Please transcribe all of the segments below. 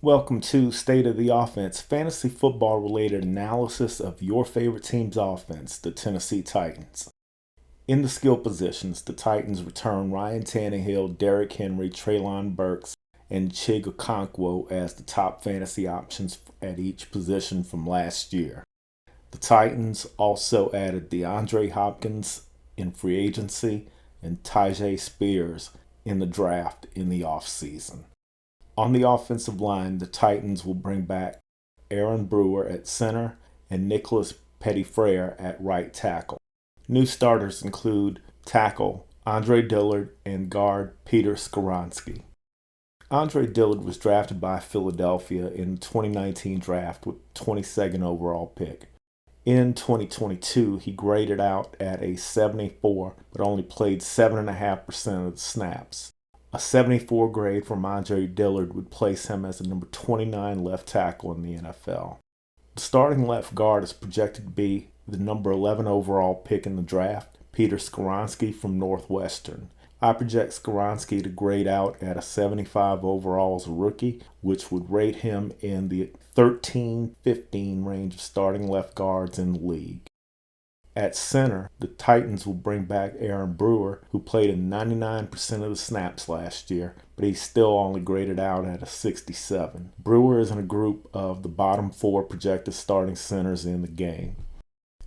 Welcome to State of the Offense, fantasy football related analysis of your favorite team's offense, the Tennessee Titans. In the skill positions, the Titans return Ryan Tannehill, Derrick Henry, Treylon Burks, and Chig Okonkwo as the top fantasy options at each position from last year. The Titans also added DeAndre Hopkins in free agency and Tyjae Spears in the draft in the offseason. On the offensive line, the Titans will bring back Aaron Brewer at center and Nicholas Petitfrere at right tackle. New starters include tackle Andre Dillard and guard Peter Skoronski. Andre Dillard was drafted by Philadelphia in the 2019 draft with 22nd overall pick. In 2022, he graded out at a 74, but only played 7.5% of the snaps. A 74 grade from Andre Dillard would place him as the number 29 left tackle in the NFL. The starting left guard is projected to be the number 11 overall pick in the draft, Peter Skoronski from Northwestern. I project Skoronski to grade out at a 75 overall as a rookie, which would rate him in the 13-15 range of starting left guards in the league. At center, the Titans will bring back Aaron Brewer, who played in 99% of the snaps last year, but he's still only graded out at a 67. Brewer is in a group of the bottom 4 projected starting centers in the game.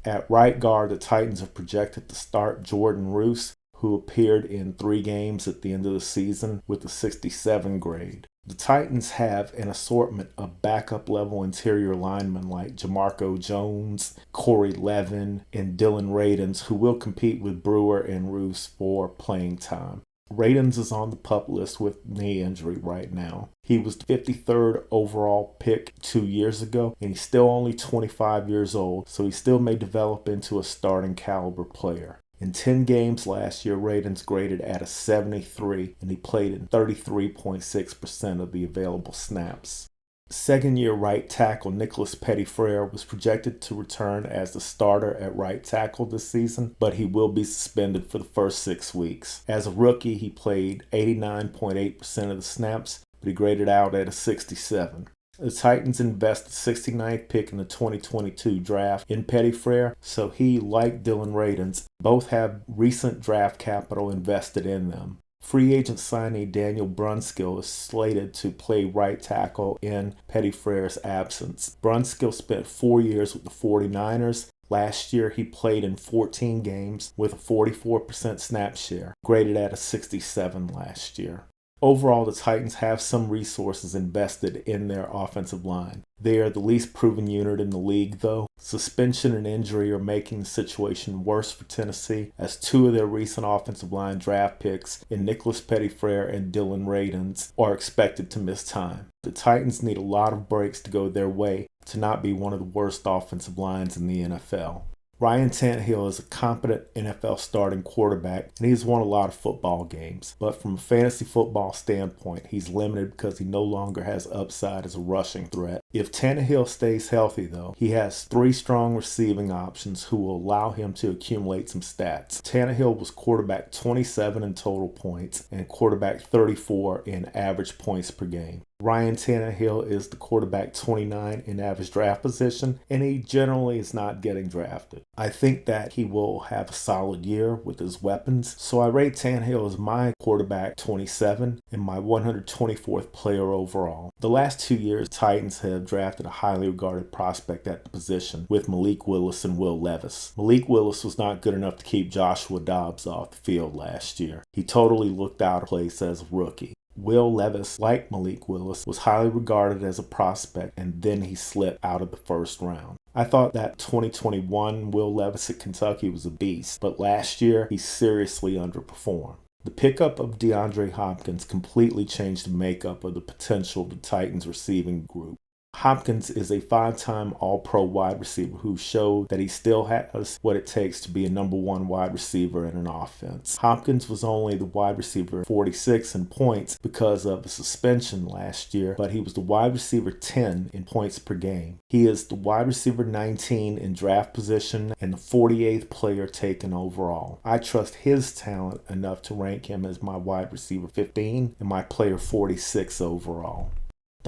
At right guard, the Titans are projected to start Jordan Roos, who appeared in 3 games at the end of the season with a 67 grade. The Titans have an assortment of backup-level interior linemen like Jamarco Jones, Corey Levin, and Dylan Radins, who will compete with Brewer and Roos for playing time. Radins is on the PUP list with knee injury right now. He was the 53rd overall pick 2 years ago, and he's still only 25 years old, so he still may develop into a starting caliber player. In 10 games last year, Radins graded at a 73, and he played in 33.6% of the available snaps. Second-year right tackle Nicholas Petitfrere was projected to return as the starter at right tackle this season, but he will be suspended for the first 6 weeks. As a rookie, he played 89.8% of the snaps, but he graded out at a 67. The Titans invested 69th pick in the 2022 draft in Petitfrere, so he, like Dylan Radins, both have recent draft capital invested in them. Free agent signee Daniel Brunskill is slated to play right tackle in Petitfrere's absence. Brunskill spent 4 years with the 49ers. Last year, he played in 14 games with a 44% snap share, graded at a 67 last year. Overall, the Titans have some resources invested in their offensive line. They are the least proven unit in the league, though. Suspension and injury are making the situation worse for Tennessee, as 2 of their recent offensive line draft picks in Nicholas Petitfrere and Dylan Radins are expected to miss time. The Titans need a lot of breaks to go their way to not be one of the worst offensive lines in the NFL. Ryan Tannehill is a competent NFL starting quarterback, and he's won a lot of football games. But from a fantasy football standpoint, he's limited because he no longer has upside as a rushing threat. If Tannehill stays healthy, though, he has 3 strong receiving options who will allow him to accumulate some stats. Tannehill was quarterback 27 in total points and quarterback 34 in average points per game. Ryan Tannehill is the quarterback 29 in average draft position, and he generally is not getting drafted. I think that he will have a solid year with his weapons, so I rate Tannehill as my quarterback 27 and my 124th player overall. The last 2 years, Titans have drafted a highly regarded prospect at the position with Malik Willis and Will Levis. Malik Willis was not good enough to keep Joshua Dobbs off the field last year. He totally looked out of place as a rookie. Will Levis, like Malik Willis, was highly regarded as a prospect, and then he slipped out of the first round. I thought that 2021 Will Levis at Kentucky was a beast, but last year he seriously underperformed. The pickup of DeAndre Hopkins completely changed the makeup of the potential of the Titans receiving group. Hopkins is a 5-time All-Pro wide receiver who showed that he still has what it takes to be a number 1 wide receiver in an offense. Hopkins was only the wide receiver 46 in points because of a suspension last year, but he was the wide receiver 10 in points per game. He is the wide receiver 19 in draft position and the 48th player taken overall. I trust his talent enough to rank him as my wide receiver 15 and my player 46 overall.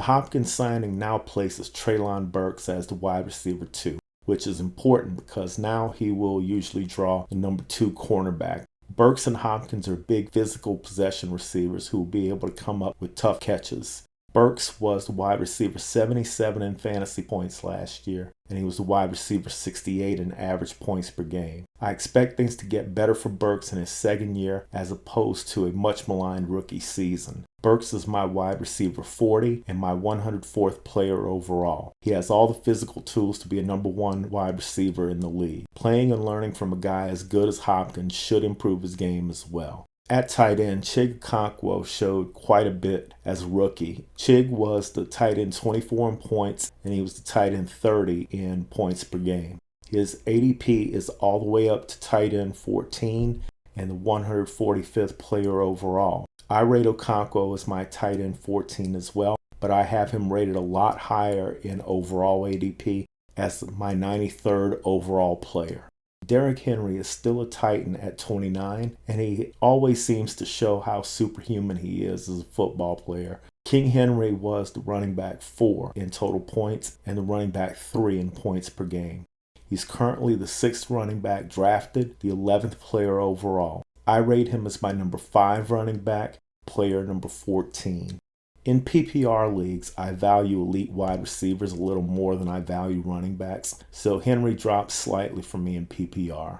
The Hopkins signing now places Treylon Burks as the wide receiver 2, which is important because now he will usually draw the number 2 cornerback. Burks and Hopkins are big physical possession receivers who will be able to come up with tough catches. Burks was the wide receiver 77 in fantasy points last year, and he was the wide receiver 68 in average points per game. I expect things to get better for Burks in his second year as opposed to a much maligned rookie season. Burks is my wide receiver 40 and my 104th player overall. He has all the physical tools to be a number 1 wide receiver in the league. Playing and learning from a guy as good as Hopkins should improve his game as well. At tight end, Chig Okonkwo showed quite a bit as a rookie. Chig was the tight end 24 in points, and he was the tight end 30 in points per game. His ADP is all the way up to tight end 14 and the 145th player overall. I rate Okonkwo as my tight end 14 as well, but I have him rated a lot higher in overall ADP as my 93rd overall player. Derrick Henry is still a Titan at 29, and he always seems to show how superhuman he is as a football player. King Henry was the running back 4 in total points and the running back 3 in points per game. He's currently the 6th running back drafted, the 11th player overall. I rate him as my number 5 running back, player number 14. In PPR leagues, I value elite wide receivers a little more than I value running backs, so Henry drops slightly for me in PPR.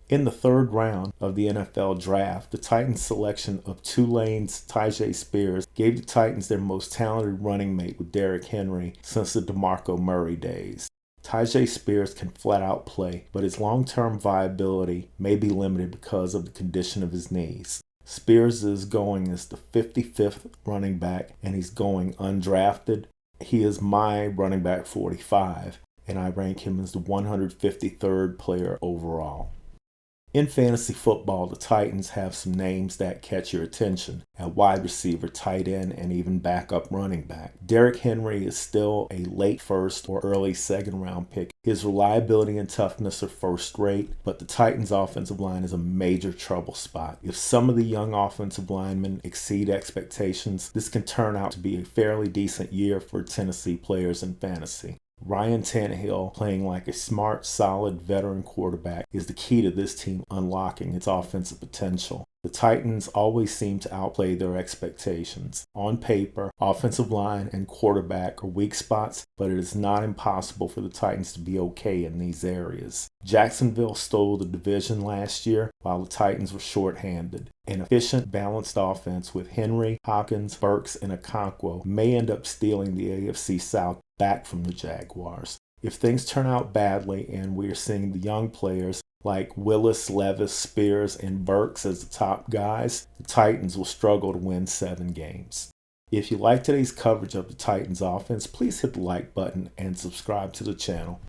In the 3rd round of the NFL draft, the Titans' selection of Tulane's Tyjae Spears gave the Titans their most talented running mate with Derrick Henry since the DeMarco Murray days. Tyjae Spears can flat out play, but his long-term viability may be limited because of the condition of his knees. Spears is going as the 55th running back, and he's going undrafted. He is my running back 45, and I rank him as the 153rd player overall. In fantasy football, the Titans have some names that catch your attention at wide receiver, tight end, and even backup running back. Derrick Henry is still a late 1st or early 2nd round pick. His reliability and toughness are first rate, but the Titans' offensive line is a major trouble spot. If some of the young offensive linemen exceed expectations, this can turn out to be a fairly decent year for Tennessee players in fantasy. Ryan Tannehill, playing like a smart, solid veteran quarterback, is the key to this team unlocking its offensive potential. The Titans always seem to outplay their expectations. On paper, offensive line and quarterback are weak spots, but it is not impossible for the Titans to be okay in these areas. Jacksonville stole the division last year, while the Titans were shorthanded. An efficient, balanced offense with Henry, Hopkins, Burks, and Okonkwo may end up stealing the AFC South back from the Jaguars. If things turn out badly and we're seeing the young players like Willis, Levis, Spears, and Burks as the top guys, the Titans will struggle to win 7 games. If you like today's coverage of the Titans offense, please hit the like button and subscribe to the channel.